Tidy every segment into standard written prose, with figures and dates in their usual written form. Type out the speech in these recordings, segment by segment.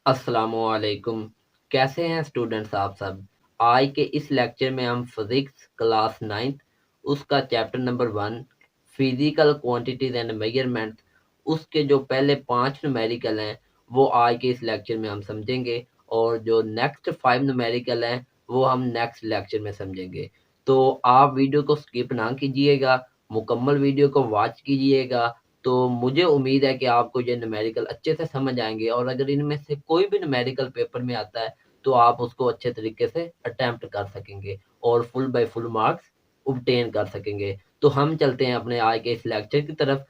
अस्सलामुअलैकुम। कैसे हैं स्टूडेंट्स आप सब। आज के इस लेक्चर में हम फिजिक्स क्लास 9th उसका chapter number 1 physical quantities and measurements उसके जो पहले 5 न्यूमेरिकल हैं वो आज के इस लेक्चर में हम समझेंगे और जो नेक्स्ट 5 न्यूमेरिकल हैं वो हम नेक्स्ट लेक्चर में समझेंगे। तो आप वीडियो को स्किप ना कीजिएगा, मुकम्मल वीडियो को वॉच कीजिएगा। तो मुझे उम्मीद है कि आपको ये न्यूमेरिकल अच्छे से समझ आएंगे और अगर इनमें से कोई भी न्यूमेरिकल पेपर में आता है तो आप उसको अच्छे तरीके से अटेम्प्ट कर सकेंगे और full by full marks obtain कर सकेंगे। तो हम चलते हैं अपने आज के इस लेक्चर की तरफ।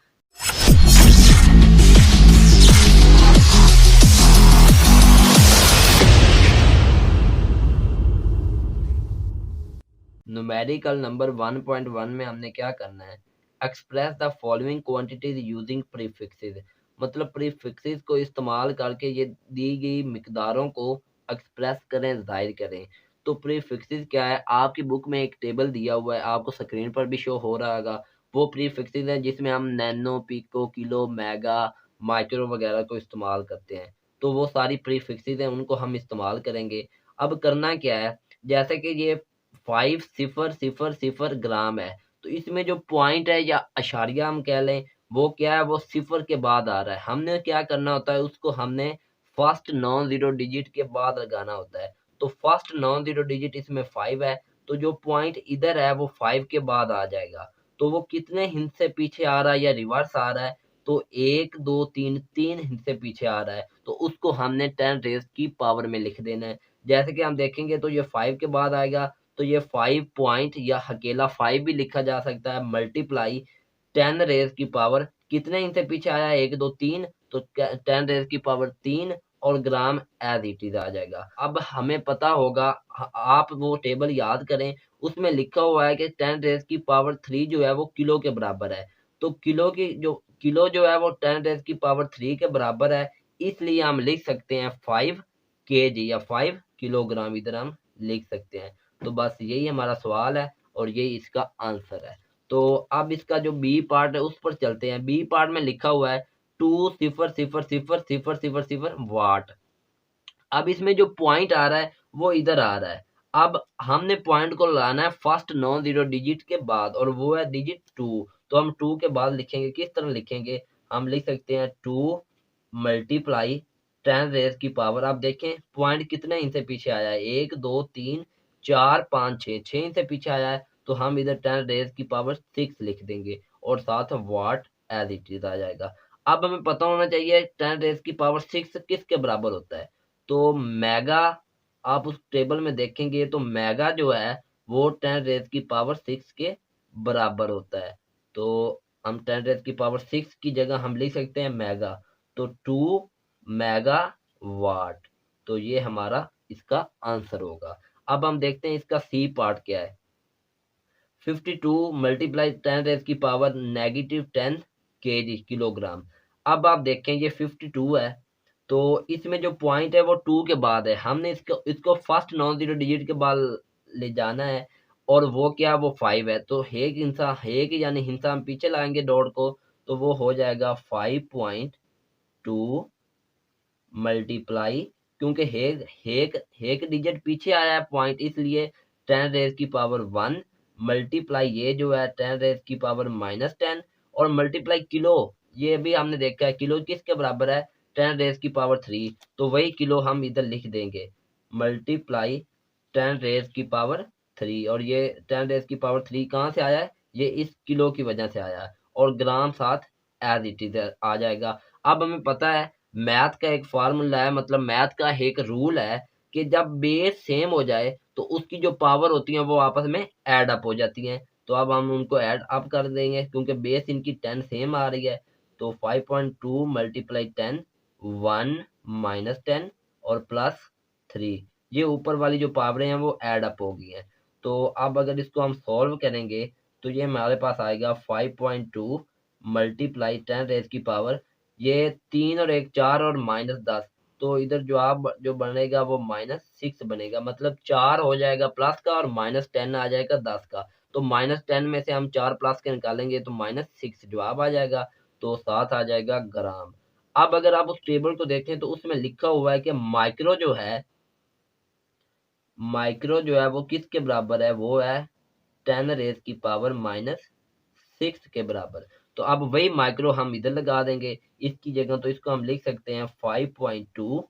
न्यूमेरिकल नंबर 1.1 में हमने क्या करना है, express the following quantities using prefixes. मतलब प्रीफिक्सेस को इस्तेमाल करके ये दी गई मिकदारों को एक्सप्रेस करें, जाहिर करें। तो प्रीफिक्सेस क्या है, आपकी बुक में एक टेबल दिया हुआ है, आपको स्क्रीन पर भी शो हो रहा होगा। वो प्रीफिक्सेस हैं जिसमें हम nano, pico, kilo, mega, micro वगैरह को इस्तेमाल करते हैं। तो वो सारी प्रीफिक्सेस हैं, उनको हम इस्तेमाल करेंगे। अब करना क्या है, जैसे कि ये 5,000 ग्राम है, तो इसमें जो पॉइंट है या अशारिया हम कह लें, वो क्या है, वो सिफर के बाद आ रहा है। हमने क्या करना होता है, उसको हमने फर्स्ट नॉन जीरो डिजिट के बाद लगाना होता है। तो फर्स्ट नॉन जीरो डिजिट इसमें 5 है, तो जो पॉइंट इधर है वो 5 के बाद आ जाएगा। तो वो कितने हिंट से पीछे आ रहा है या रिवर्स आ रहा है, तो 1 2 3 हिंट से पीछे आ रहा है, तो उसको हमने 10 रेज की पावर में लिख देना है। जैसे कि हम देखेंगे तो ये 5 के बाद आएगा, तो ये 5 पॉइंट या अकेला 5 भी लिखा जा सकता है, मल्टीप्लाई 10 रेज की पावर कितने इनसे पीछे आया है, 1 2 3, तो 10 रेज की पावर 3 और ग्राम एज इट इज आ जाएगा। अब हमें पता होगा, आप वो टेबल याद करें, उसमें लिखा हुआ है कि 10 रेज की पावर 3 जो है वो किलो के बराबर है। तो किलो जो है वो 10 रेज की पावर 3 के बराबर है, इसलिए हम लिख सकते हैं 5 kg या 5 किलोग्राम, इधर हम लिख सकते हैं। तो बस यही हमारा सवाल है और यही इसका आंसर है। तो अब इसका जो बी पार्ट है उस पर चलते हैं। बी पार्ट में लिखा हुआ है 2,000,000 वाट। अब इसमें जो पॉइंट आ रहा है वो इधर आ रहा है। अब हमने पॉइंट को लाना है फर्स्ट नॉन जीरो डिजिट के बाद और वो है डिजिट 2। तो हम 2 के बाद लिखेंगे, किस तरह लिखेंगे, हम लिख सकते हैं 2 मल्टीप्लाई 10 रेज की पावर। आप देखें पॉइंट कितने इनसे पीछे आया है, 1 2 3 4 5 6, 6 इनसे पीछे आया है, तो हम इधर 10 रेज की पावर 6 लिख देंगे और साथ वाट एज इट इज आ जाएगा। अब हमें पता होना चाहिए 10 रेज की पावर 6 किसके बराबर होता है। तो मेगा, आप उस टेबल में देखेंगे तो मेगा जो है वो 10 रेज की पावर 6 के बराबर होता है। तो हम 10 रेज की पावर 6 की जगह हम लिख सकते हैं मेगा, तो 2 मेगा वाट। तो ये हमारा इसका आंसर होगा। अब हम देखते हैं इसका सी पार्ट क्या है। 52 मल्टीप्लाई 10 रेज की पावर -10 kg किलोग्राम। अब आप देखें ये 52 है, तो इसमें जो पॉइंट है वो 2 के बाद है, हमने इसको इसको फर्स्ट नॉन जीरो डिजिट के बाद ले जाना है और वो क्या, वो 5 है। तो हेग यानी हिंसा हम पीछे लाएंगे डॉट को, तो वो हो जाएगा 5.2 मल्टीप्लाई, क्योंकि हेग हेग हेग डिजिट पीछे आया है पॉइंट, इसलिए 10 रेज की पावर 1 मल्टीप्लाई ये जो है 10 रेज की पावर -10 और मल्टीप्लाई किलो, ये भी हमने देखा है किलो किसके बराबर है, 10 रेज की पावर 3। तो वही किलो हम इधर लिख देंगे, मल्टीप्लाई 10 रेज की पावर 3, और ये 10 रेज की पावर 3 कहाँ से आया है, ये इस किलो की वजह से आया है, और ग्राम साथ एज इट इज आ जाएगा। अब हमें पता है मैथ का एक फार्मूला है, मतलब मैथ का एक रूल है कि जब बेस सेम हो जाए तो उसकी जो पावर होती है वो आपस में ऐड अप हो जाती हैं। तो अब हम उनको ऐड अप कर देंगे क्योंकि बेस इनकी 10 सेम आ रही है। तो 5.2 मल्टीप्लाई 10, 1 -10 और +3, ये ऊपर वाली जो पावरें हैं वो ऐड अप हो गई हैं। तो अब अगर इसको हम सॉल्व करेंगे तो ये हमारे पास आएगा 5.2 मल्टीप्लाई 10 रेज की पावर, ये 3 और 1 4 और -10, तो इधर जवाब जो बनेगा वो -6 बनेगा, मतलब 4 हो जाएगा प्लस का और -10 आ जाएगा 10 का। तो -10 में से हम 4 प्लस के निकालेंगे तो -6 जवाब आ जाएगा, तो साथ आ जाएगा ग्राम। अब अगर आप उस टेबल को देखें तो उसमें लिखा हुआ है कि माइक्रो जो है वो किसके बराबर है, वो है 10 रेज की पावर -6 के बराबर। तो अब वही माइक्रो हम इधर लगा देंगे इसकी जगह, तो इसको हम लिख सकते हैं 5.2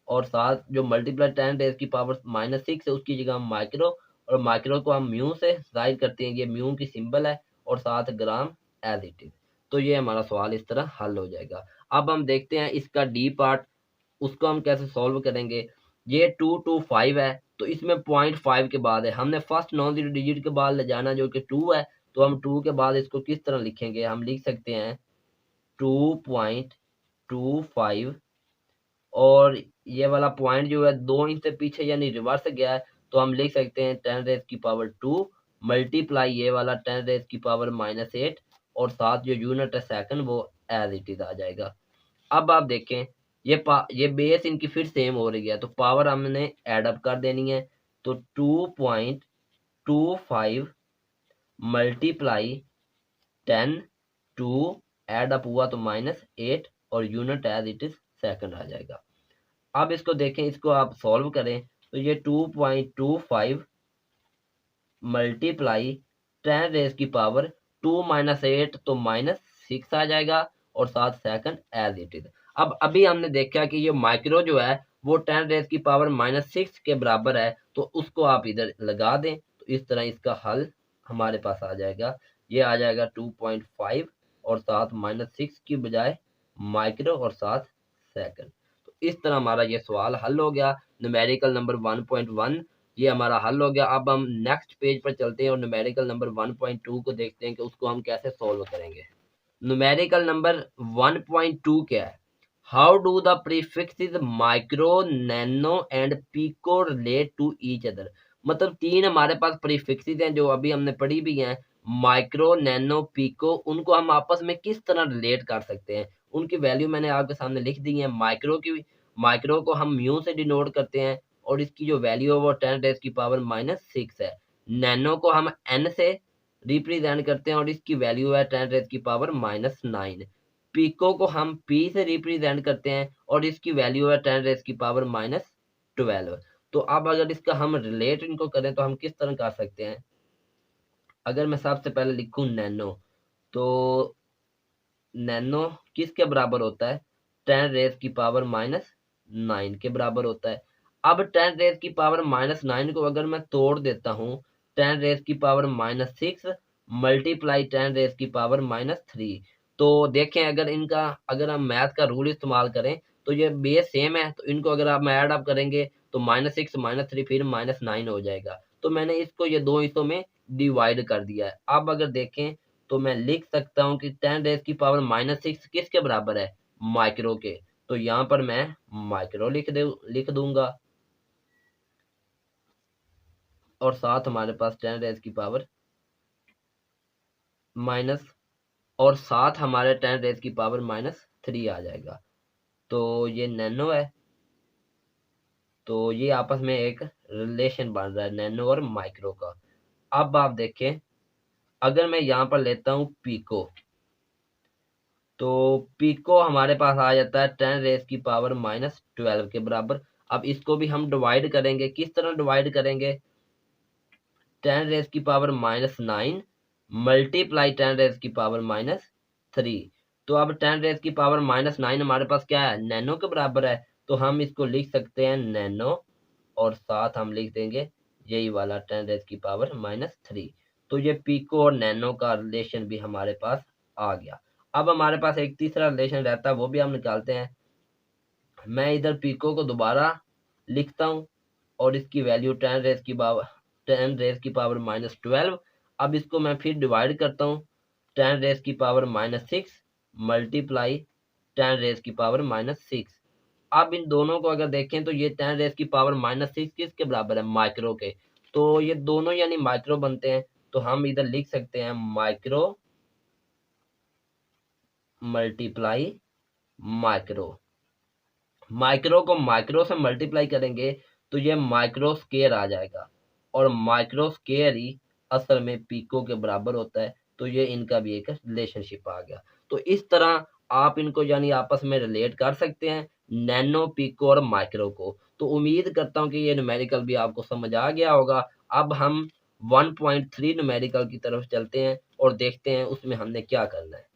और साथ जो मल्टीप्लाई 10 रेज की पावर -6 है उसकी जगह हम माइक्रो, और माइक्रो को हम म्यू से जाहिर करते हैं, ये म्यू की सिंबल है, और साथ ग्राम एज इट इज। तो ये हमारा सवाल इस तरह हल हो जाएगा। अब हम देखते हैं इसका डी पार्ट, उसको हम कैसे सॉल्व करेंगे। ये 2 to 5 है, तो इसमें 0.5 के बाद है, हमने फर्स्ट नॉन जीरो डिजिट के बाद ले जाना जो कि 2 है, तो हम 2 के बाद इसको किस तरह लिखेंगे, हम लिख सकते हैं 2.25 और ये वाला पॉइंट जो है 2 इंच से पीछे यानी रिवर्स गया है, तो हम लिख सकते हैं 10 रेज की पावर 2 मल्टीप्लाई ये वाला 10 रेज की पावर -8 और साथ जो यूनिट है सेकंड वो एज इट इज आ जाएगा। अब आप देखें ये बेस इनकी फिर सेम हो रही है, तो पावर हमने ऐड अप कर देनी है, तो 2.25 मल्टीप्लाई 10 2 ऐड अप हुआ तो -8 और unit as it is second आ जाएगा। अब इसको देखें, इसको आप सॉल्व करें, तो ये 2.25 मल्टीप्लाई 10 रेज की पावर 2 -8 तो -6 आ जाएगा और साथ सेकंड एज इट इज। अब अभी हमने देखा कि ये माइक्रो जो है वो 10 रेज की पावर -6 के बराबर है, तो उसको आप इधर लगा दें, तो इस तरह इसका हल हमारे पास आ जाएगा। ये आ जाएगा 2.5 और साथ -6 की बजाय माइक्रो और साथ सेकंड। तो इस तरह हमारा ये सवाल हल हो गया। न्यूमेरिकल नंबर 1.1 ये हमारा हल हो गया। अब हम नेक्स्ट पेज पर चलते हैं और न्यूमेरिकल नंबर 1.2 को देखते हैं कि उसको हम कैसे सॉल्व करेंगे। न्यूमेरिकल नंबर 1.2 क्या है, how do the prefixes micro nano and pico relate to each other. मतलब तीन हमारे पास प्रीफिक्सेस हैं जो अभी हमने पढ़ी भी हैं, माइक्रो नैनो पिको, उनको हम आपस में किस तरह रिलेट कर सकते हैं, उनकी वैल्यू मैंने आपके सामने लिख दी है। माइक्रो को हम म्यू से डिनोट करते हैं और इसकी जो वैल्यू है वो 10 रेज की पावर -6 है। नैनो को हम n से रिप्रेजेंट करते हैं और इसकी वैल्यू है 10 रेज की पावर -9। पिको को हम p से रिप्रेजेंट करते हैं और इसकी वैल्यू है 10 रेज की पावर -12। तो अब अगर इसका हम रिलेट इनको करें तो हम किस तरह कर सकते हैं। अगर मैं सबसे पहले लिखूं नैनो, तो नैनो किसके बराबर होता है, 10 रेज की पावर -9 के बराबर होता है। अब 10 रेज की पावर -9 को अगर मैं तोड़ देता हूँ 10 रेज की पावर -6 मल्टीप्लाई 10 रेज की पावर -3, तो देखें अगर हम मैथ का रूल इस्तेमाल करें तो ये बेस सेम है, तो इनको अगर आप ऐड अप करेंगे तो -6 -3 फिर -9 हो जाएगा। तो मैंने इसको ये दो हिस्सों में डिवाइड कर दिया है। अब अगर देखें तो मैं लिख सकता हूँ कि 10 रेज की पावर -6 किसके बराबर है, माइक्रो के। तो यहाँ पर मैं माइक्रो लिख दूंगा और साथ हमारे पास 10 रेज की पावर माइनस और साथ हमारे 10 रेज की पावर -3 आ जाएगा। तो ये नैनो है, तो ये आपस में एक रिलेशन बन रहा है नैनो और माइक्रो का। अब आप देखें, अगर मैं यहाँ पर लेता हूँ पिको, तो पिको हमारे पास आ जाता है 10 रेज की पावर -12 के बराबर। अब इसको भी हम डिवाइड करेंगे, किस तरह डिवाइड करेंगे, 10 रेज की पावर -9 मल्टीप्लाई 10 रेज की पावर -3। तो अब 10 रेज की पावर -9 हमारे पास क्या है, नैनो के बराबर है, तो हम इसको लिख सकते हैं नैनो और साथ हम लिख देंगे यही वाला 10 रेज की पावर -3। तो ये पिको और नैनो का रिलेशन भी हमारे पास आ गया। अब हमारे पास एक तीसरा रिलेशन रहता है, वो भी हम निकालते हैं। मैं इधर पिको को दोबारा लिखता हूँ और इसकी वैल्यू 10 रेज की पावर -12। अब इसको मैं फिर डिवाइड करता हूँ 10 रेज की पावर -6 मल्टीप्लाई 10 रेज की पावर -6। अब इन दोनों को अगर देखें तो ये 10 रेज की पावर -6 किसके बराबर है, माइक्रो के। तो ये दोनों यानी माइक्रो बनते हैं, तो हम इधर लिख सकते हैं माइक्रो मल्टीप्लाई माइक्रो। माइक्रो को माइक्रो से मल्टीप्लाई करेंगे तो ये माइक्रो स्केयर आ जाएगा और माइक्रो स्केयर ही असल में पिको के बराबर होता है। तो ये इनका भी एक रिलेशनशिप आ गया। तो इस तरह आप इनको यानी आपस में रिलेट कर सकते हैं, नैनो, पिको और माइक्रो को। तो उम्मीद करता हूँ कि ये न्यूमेरिकल भी आपको समझ आ गया होगा। अब हम 1.3 न्यूमेरिकल की तरफ चलते हैं और देखते हैं उसमें हमने क्या करना है।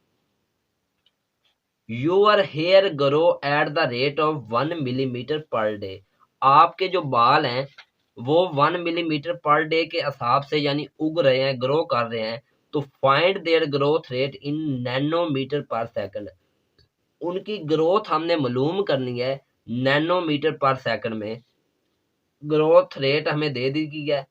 Your hair grow at the rate of 1 millimetre per day. आपके जो बाल हैं वो 1 मिलीमीटर पर डे के हिसाब से यानी उग रहे हैं, ग्रो कर रहे हैं। तो find their growth rate in nanometre per second. उनकी ग्रोथ हमने मालूम करनी है नैनोमीटर पर सेकंड में। ग्रोथ रेट हमें दे दी गई है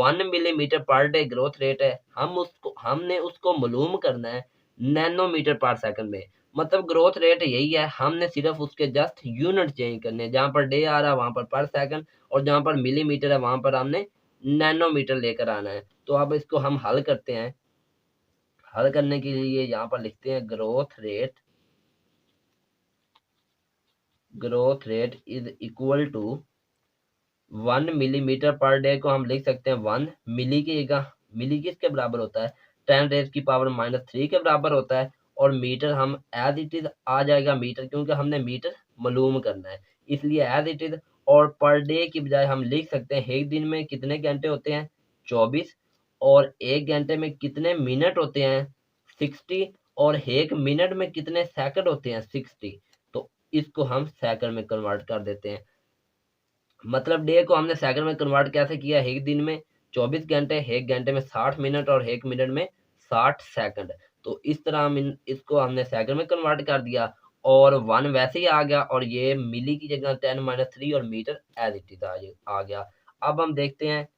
1 millimetre per day growth rate है, हमने उसको मालूम करना है नैनोमीटर पर सेकंड में। मतलब ग्रोथ रेट यही है, हमने सिर्फ उसके जस्ट यूनिट चेंज करने हैं। जहां पर डे आ रहा है वहां पर सेकंड, और जहां पर मिलीमीटर है वहां पर हमने नैनोमीटर लेकर आना है। तो अब इसको हम हल करते हैं। हल करने के लिए यहाँ पर लिखते हैं growth rate is equal to 1 millimetre per day को हम लिख सकते हैं 1 मिली की जगह। मिली किसके बराबर होता है? 10⁻³ के बराबर होता है। और मीटर हम एज इट इज आ जाएगा मीटर, क्योंकि हमने मीटर मालूम करना है, इसलिए एज इट इज। और पर डे की बजाय हम लिख सकते हैं एक दिन में कितने घंटे होते हैं? 24। और एक घंटे में कितने मिनट होते हैं? 60। और एक मिनट में कितने सेकंड होते हैं? 60। तो इसको हम सेकंड में कन्वर्ट कर देते हैं। मतलब डे को हमने सेकंड में कन्वर्ट कैसे किया? एक दिन में 24 घंटे, एक घंटे में 60 मिनट और एक मिनट में 60 सेकंड। तो इस तरह हम इसको हमने सेकंड में कन्वर्ट कर दिया और 1 वैसे ही आ गया, और ये मिली की जगह 10⁻³ और मीटर एज इट इज आ गया। अब हम देखते हैं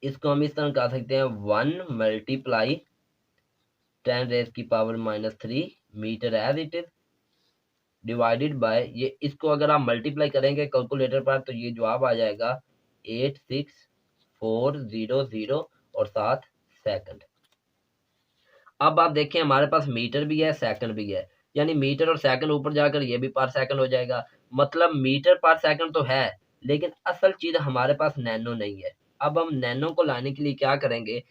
इसको हम इस तरह कर सकते हैं 1 multiply 10⁻³ metre as it is divided by ये। इसको अगर आप मल्टीप्लाई करेंगे कैलकुलेटर पर तो ये जवाब आ जाएगा 86400 और 7 सेकंड। अब आप देखें हमारे पास मीटर भी है, सेकंड भी है, यानी मीटर और सेकंड ऊपर जाकर ये भी पर सेकंड हो जाएगा। मतलब मीटर पर सेकंड तो है, लेकिन असल चीज हमारे पास नैनो नहीं है। अब हम नैनो को लाने के लिए क्या करेंगे?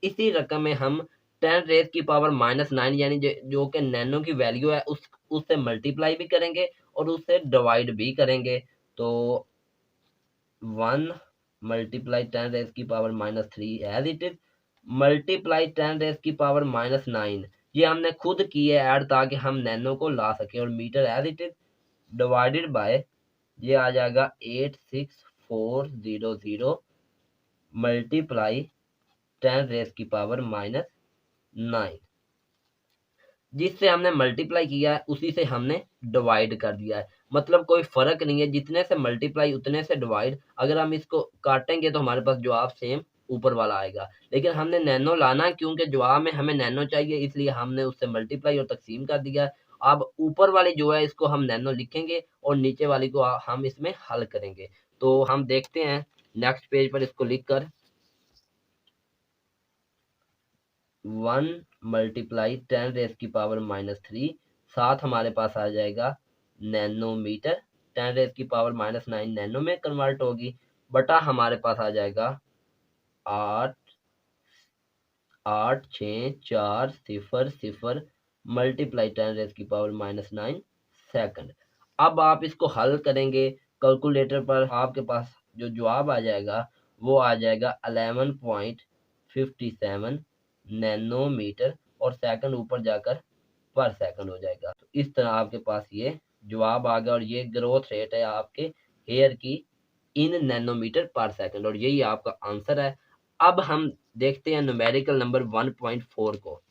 इसी रकम में हम 10⁻⁻⁹ यानी जो कि नैनो की वैल्यू है उससे मल्टीप्लाई भी करेंगे और उससे डिवाइड भी करेंगे। तो 1 multiply 10⁻³ as it is multiply 10⁻⁹ ये हमने खुद की है ऐड ताकि हम नैनो को ला सके, और metre as it is divided by ये आ जाएगा 86400 मल्टीप्लाई 10⁻⁹ जिससे हमने मल्टीप्लाई किया है उसी से हमने डिवाइड कर दिया है। मतलब कोई फर्क नहीं है, जितने से मल्टीप्लाई उतने से डिवाइड। अगर हम इसको काटेंगे तो हमारे पास जवाब सेम ऊपर वाला आएगा, लेकिन हमने नैनो लाना क्योंकि जवाब में हमें नैनो चाहिए, इसलिए हमने उससे मल्टीप्लाई और तकसीम कर दिया। अब ऊपर वाली जो है इसको हम नैनो लिखेंगे और नीचे वाली को हम इसमें हल करेंगे। तो हम देखते हैं नेक्स्ट पेज पर इसको लिख कर 1 मल्टीप्लाई 10⁻⁻3 साथ हमारे पास आ जाएगा नैनोमीटर। 10⁻⁻9 नैनो में कन्वर्ट होगी, बटा हमारे पास आ जाएगा 88640 मल्टीप्लाई 10⁻⁻9 सेकंड। अब आप इसको हल करेंगे कैलकुलेटर पर, आपके पास जो जवाब आ जाएगा वो आ जाएगा 11.57 नैनोमीटर, और सेकंड ऊपर जाकर पर सेकंड हो जाएगा। तो इस तरह आपके पास ये जवाब आ गया, और ये ग्रोथ रेट है आपके हेयर की इन नैनोमीटर पर सेकंड, और यही आपका आंसर है। अब हम देखते हैं न्यूमेरिकल नंबर 1.4 को।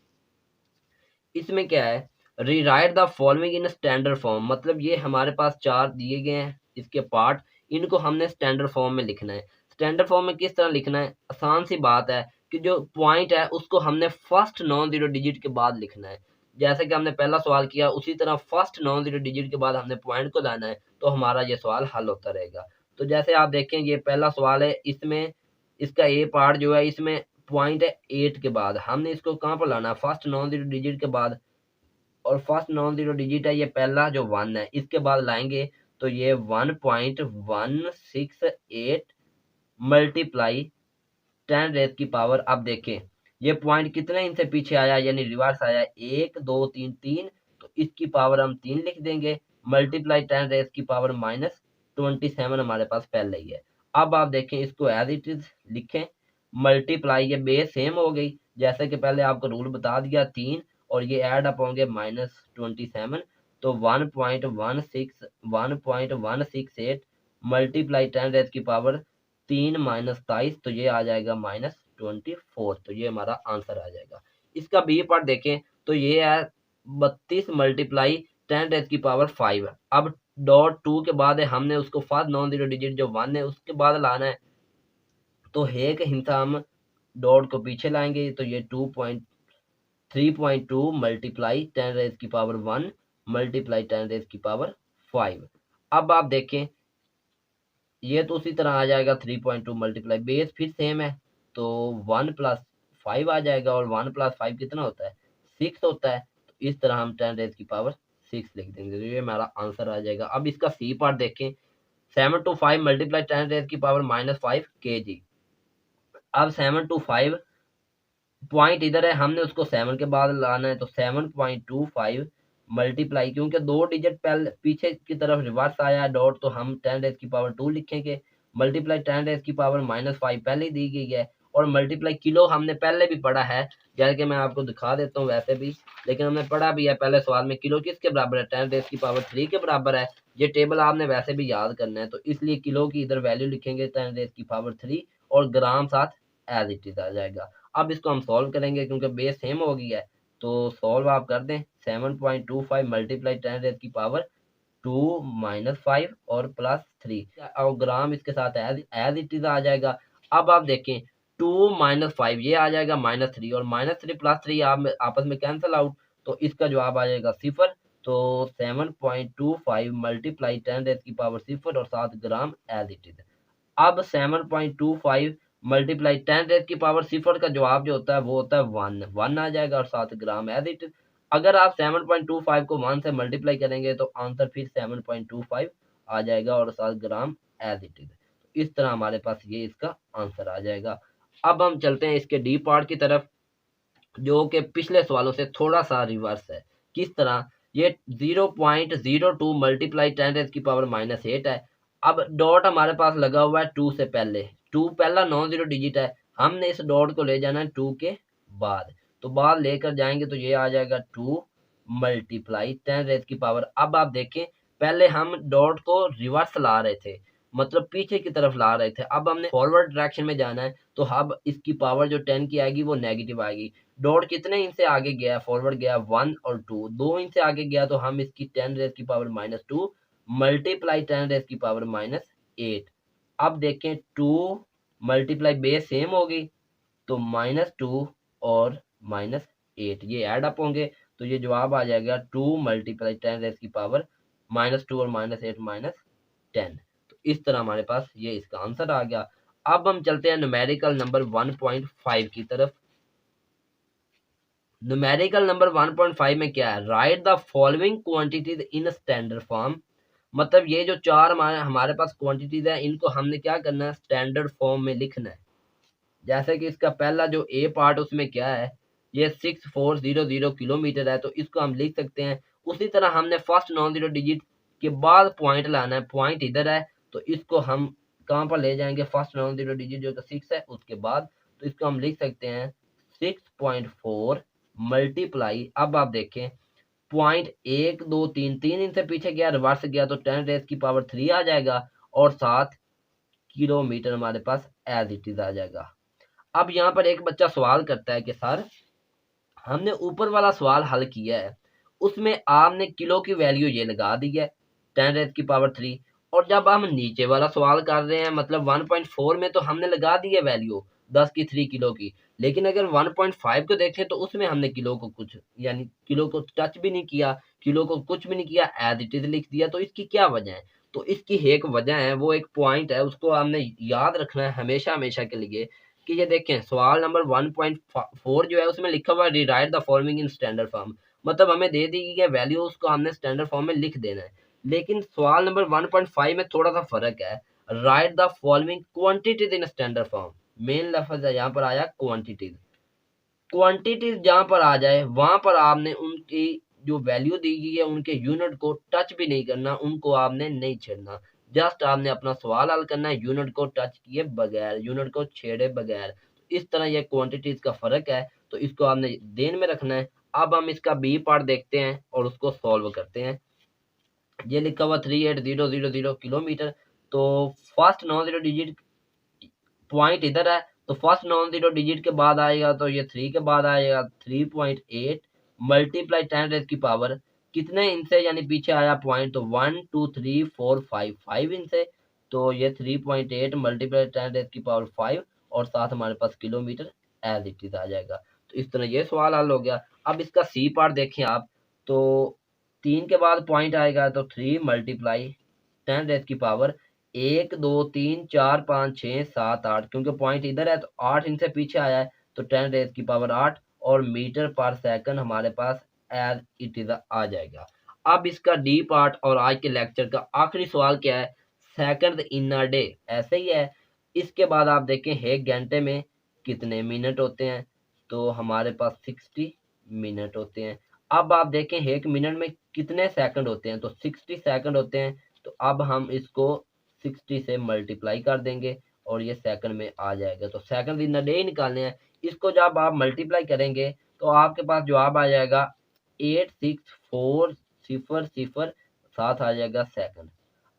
इसमें क्या है? Rewrite the following in standard form. मतलब ये हमारे पास चार दिए गए हैं इसके पार्ट, इनको हमने स्टैंडर्ड फॉर्म में लिखना है। स्टैंडर्ड फॉर्म में किस तरह लिखना है? आसान सी बात है कि जो पॉइंट है उसको हमने फर्स्ट नॉन जीरो डिजिट के बाद लिखना है। जैसे कि हमने पहला सवाल किया उसी तरह फर्स्ट नॉन जीरो डिजिट के बाद हमने पॉइंट को लाना है, तो हमारा ये सवाल हल होता रहेगा। तो जैसे आप देखें ये पहला सवाल है, इसमें इसका ए पार्ट जो है इसमें पॉइंट है 8 के बाद, हमने इसको कहाँ पर लाना है? फर्स्ट नॉन जीरो डिजिट के बाद। और फर्स्ट नॉन जीरो डिजिट है ये पहला जो 1 है, इसके बाद लाएंगे तो ये 1.168 मल्टीप्लाई 10⁻⁻। अब देखें ये पॉइंट कितने इनसे पीछे आया, यानी रिवर्स आया 1 2 3 3, तो इसकी पावर हम 3 लिख देंगे, मल्टीप्लाई 10 रेज की पावर -27 हमारे पास पहले ही है। अब आप देखें इसको एज इट इज लिखें, मल्टीप्लाई ये बेस सेम हो गई, जैसे कि पहले आपको रूल बता दिया 3 और ये ऐड अप होंगे -27, तो 1.168 मल्टीप्लाई 10 रेज की पावर 3 -23, तो ये आ जाएगा -24, तो ये हमारा आंसर आ जाएगा। इसका बी पार्ट देखें तो ये है 32 मल्टीप्लाई 10 रेज की पावर 5। अब डॉट 2 के बाद है, हमने उसको फर्स्ट नॉन जीरो डिजिट जो 1 है उसके बाद लाना है, तो हे के हिंसा हम डॉट को पीछे लाएंगे, तो ये 3.2 मल्टीप्लाई 10 रेज की पावर 1 मल्टीप्लाई 10 रेज की पावर 5। अब आप देखें ये तो उसी तरह आ जाएगा 3.2 मल्टीप्लाई, बेस फिर सेम है तो 1 + 5 आ जाएगा, और 1 + 5 कितना होता है 6 होता है, तो इस तरह हम 10 रेज की पावर 6 लिख देंगे, तो ये हमारा आंसर आ जाएगा। अब इसका सी पार्ट देखें, 7 to 5 मल्टीप्लाई 10 रेज की पावर -5 kg। अब 7 to 5 पॉइंट इधर है, हमने उसको 7 के बाद लाना है, तो 7.25 मल्टीप्लाई, क्योंकि 2 डिजिट पहले पीछे की तरफ रिवर्स आया है डॉट, तो हम 10 रेज की पावर 2 लिखेंगे, मल्टीप्लाई 10 रेज की पावर -5 पहले दी गई है, और मल्टीप्लाई किलो हमने पहले भी पढ़ा है, जैसे कि मैं आपको दिखा देता हूँ वैसे भी, लेकिन हमने पढ़ा भी है पहले सवाल में, किलो किसके बराबर है 10 रेज की पावर 3 के बराबर है। ये टेबल आपने वैसे भी याद करना है, तो इसलिए किलो की इधर वैल्यू लिखेंगे 10 रेज की पावर 3, और ग्राम साथ एज इट इज आ जाएगा। अब इसको हम सॉल्व करेंगे क्योंकि बेस सेम हो गई है, तो सॉल्व आप कर दें, 7.25 मल्टीप्लाई 10 रेज की पावर 2 -5 और +3, और ग्राम इसके साथ एज इट इज आ जाएगा। अब आप देखें 2 - 5 ये आ जाएगा -3, और -3 + 3 आप आपस में कैंसिल आउट, तो इसका जवाब आ जाएगा 0। तो 7.25 मल्टीप्लाई 10 रेज की पावर 0 और 7 ग्राम एज इट इज। अब 7.25 मल्टीप्लाई 10 रेज की पावर 0 का जवाब जो होता है वो होता है 1 आ जाएगा, और 7 ग्राम एज इट। अगर आप 7.25 को 1 से मल्टीप्लाई करेंगे तो आंसर फिर 7.25 आ जाएगा, और 7 ग्राम एज इट इज। इस तरह हमारे पास ये इसका आंसर आ जाएगा। अब हम चलते हैं इसके डी पार्ट की तरफ, जो कि पिछले सवालों से थोड़ा सा रिवर्स है। किस तरह, ये 0.02 मल्टीप्लाई 10 रेज की पावर -8 है। अब डॉट हमारे पास लगा हुआ है 2 से पहले, 2 पहला नॉन जीरो डिजिट है, हमने इस डॉट को ले जाना है 2 के बाद, तो बाद लेकर जाएंगे तो ये आ जाएगा 2 मल्टीप्लाई 10 रेज की पावर। अब आप देखें पहले हम डॉट को रिवर्स ला रहे थे, मतलब पीछे की तरफ ला रहे थे, अब हमने फॉरवर्ड डायरेक्शन में जाना है, तो अब इसकी पावर जो 10 की आएगी वो नेगेटिव आएगी। डॉट कितने इंच से आगे गया, फॉरवर्ड गया 1 और 2, 2 इंच से आगे गया, तो हम इसकी 10 रेज की पावर -2 मल्टीप्लाई 10 रेज की पावर -8। अब देखें 2 मल्टीप्लाई बेस सेम होगी, तो -2 और -8 ये ऐड अप होंगे, तो ये जवाब आ जाएगा 2 मल्टीप्लाई 10 रेज की पावर -2 और -8 -10। तो इस तरह हमारे पास ये इसका आंसर आ गया। अब हम चलते हैं न्यूमेरिकल नंबर 1.5 की तरफ। न्यूमेरिकल नंबर 1.5 में क्या है, right the following quantities in standard form. मतलब ये जो चार हमारे पास क्वांटिटीज है, इनको हमने क्या करना है स्टैंडर्ड फॉर्म में लिखना है। जैसे कि इसका पहला जो ए पार्ट उसमें क्या है, ये 6400 किलोमीटर है, तो इसको हम लिख सकते हैं। उसी तरह हमने फर्स्ट नॉन जीरो डिजिट के बाद पॉइंट लाना है, पॉइंट इधर है, तो इसको हम कहाँ पर ले जाएंगे, फर्स्ट नॉन जीरो डिजिट जो 6 है उसके बाद, तो इसको हम लिख सकते हैं 6.4 मल्टीप्लाई। अब आप देखें पॉइंट 1 2 3 3 इनसे पीछे गया, रिवर्स गया, तो 10 रेज की पावर 3 आ जाएगा, और 7 किलोमीटर हमारे पास एज इट इज आ जाएगा। अब यहाँ पर एक बच्चा सवाल करता है कि सर हमने ऊपर वाला सवाल हल किया है, उसमें आपने किलो की वैल्यू ये लगा दी है 10 रेज की पावर 3, और जब हम नीचे वाला सवाल कर रहे हैं मतलब 1.4 में, तो हमने लगा दी है वैल्यू 10 की 3 किलो की, लेकिन अगर 1.5 को देखें तो उसमें हमने किलो को कुछ यानी किलो को टच भी नहीं किया, किलो को कुछ भी नहीं किया, एज इट इज लिख दिया। तो इसकी क्या वजह है, तो इसकी एक वजह है, वो एक पॉइंट है, उसको हमने याद रखना है हमेशा हमेशा के लिए, कि ये देखें सवाल नंबर 1.4 जो है उसमें लिखा हुआ है rewrite the following in standard form, मतलब हमें दे दी गई है वैल्यू, उसको हमने स्टैंडर्ड फॉर्म में लिख देना है। लेकिन सवाल नंबर 1.5 में थोड़ा सा फर्क है, right the following quantities in standard form, main लफ्ज है यहाँ पर आया क्वांटिटीज। क्वांटिटीज जहाँ पर आ जाए वहां पर आपने उनकी जो वैल्यू दी गई है उनके यूनिट को टच भी नहीं करना, उनको आपने नहीं छेड़ना। जस्ट आपने अपना सवाल हल करना है यूनिट को टच किए बगैर, यूनिट को छेड़े बगैर। इस तरह ये क्वांटिटीज का फर्क है, तो इसको आपने ध्यान में रखना है। अब हम इसका बी पार्ट देखते हैं और उसको सॉल्व करते हैं। ये लिखा हुआ 38000 किलोमीटर, तो first non zero digit point इधर है, तो फर्स्ट नॉन जीरो डिजिट के बाद आएगा तो ये 3 के बाद आएगा 3.8 मल्टीप्लाई 10 की पावर कितने इनसे, यानी पीछे आया पॉइंट, तो 1 2 3 4 5 5 इनसे, तो ये 3.8 मल्टीप्लाई 10 की पावर 5 और साथ हमारे पास किलोमीटर एज इट इज आ जाएगा। तो इस तरह ये सवाल हल हो गया। अब इसका सी पार्ट देखें आप, तो 3 के बाद पॉइंट आएगा तो 3 मल्टीप्लाई 10 की पावर 1 2 3 4 5 6 7 8, क्योंकि पॉइंट इधर है तो 8 इनसे पीछे आया है, तो 10 की पावर 8 और मीटर पर सेकंड हमारे पास एज इट इज आ जाएगा। अब इसका डी पार्ट और आज के लेक्चर का आखिरी सवाल क्या है, सेकंड इन अ डे, ऐसे ही है। इसके बाद आप देखें एक घंटे में कितने मिनट होते हैं, तो हमारे पास 60 मिनट होते हैं। अब आप देखें एक मिनट में कितने सेकंड होते हैं, तो 60 सेकंड होते हैं। तो अब हम इसको 60 से मल्टीप्लाई कर देंगे और ये सेकंड में आ जाएगा। तो सेकंड इन अ डे निकालने हैं, इसको जब आप मल्टीप्लाई करेंगे तो आपके पास जवाब आ जाएगा 86400 साथ आ जाएगा सेकंड।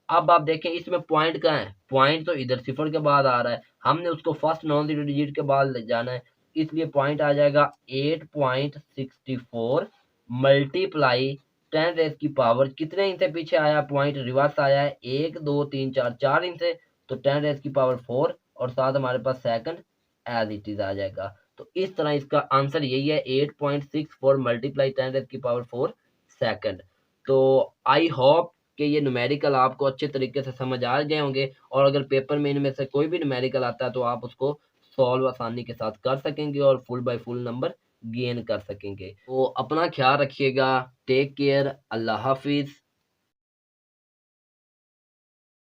अब आप देखें इसमें पॉइंट कहाँ है, पॉइंट तो इधर सिफर के बाद आ रहा है, हमने उसको फर्स्ट नॉन जीरो डिजिट के बाद ले जाना है, इसलिए पॉइंट आ जाएगा 8.64 मल्टीप्लाई 10 की पावर कितने इंच से पीछे आया, पॉइंट रिवर्स आया है 1 2 3 4 4 इंच से, तो 10 की पावर 4 और साथ हमारे पास सेकंड एज इट इज आ जाएगा। तो इस तरह इसका आंसर यही है 8.64 मल्टीप्लाई 10 की पावर 4 सेकंड। तो आई होप कि ये न्यूमेरिकल आपको अच्छे तरीके से समझ आ गए होंगे, और अगर पेपर में इनमें से कोई भी न्यूमेरिकल आता है तो आप उसको सॉल्व आसानी के साथ कर सकेंगे और full by full number gain कर सकेंगे। तो अपना ख्याल रखिएगा, टेक केयर, अल्लाह हाफिज।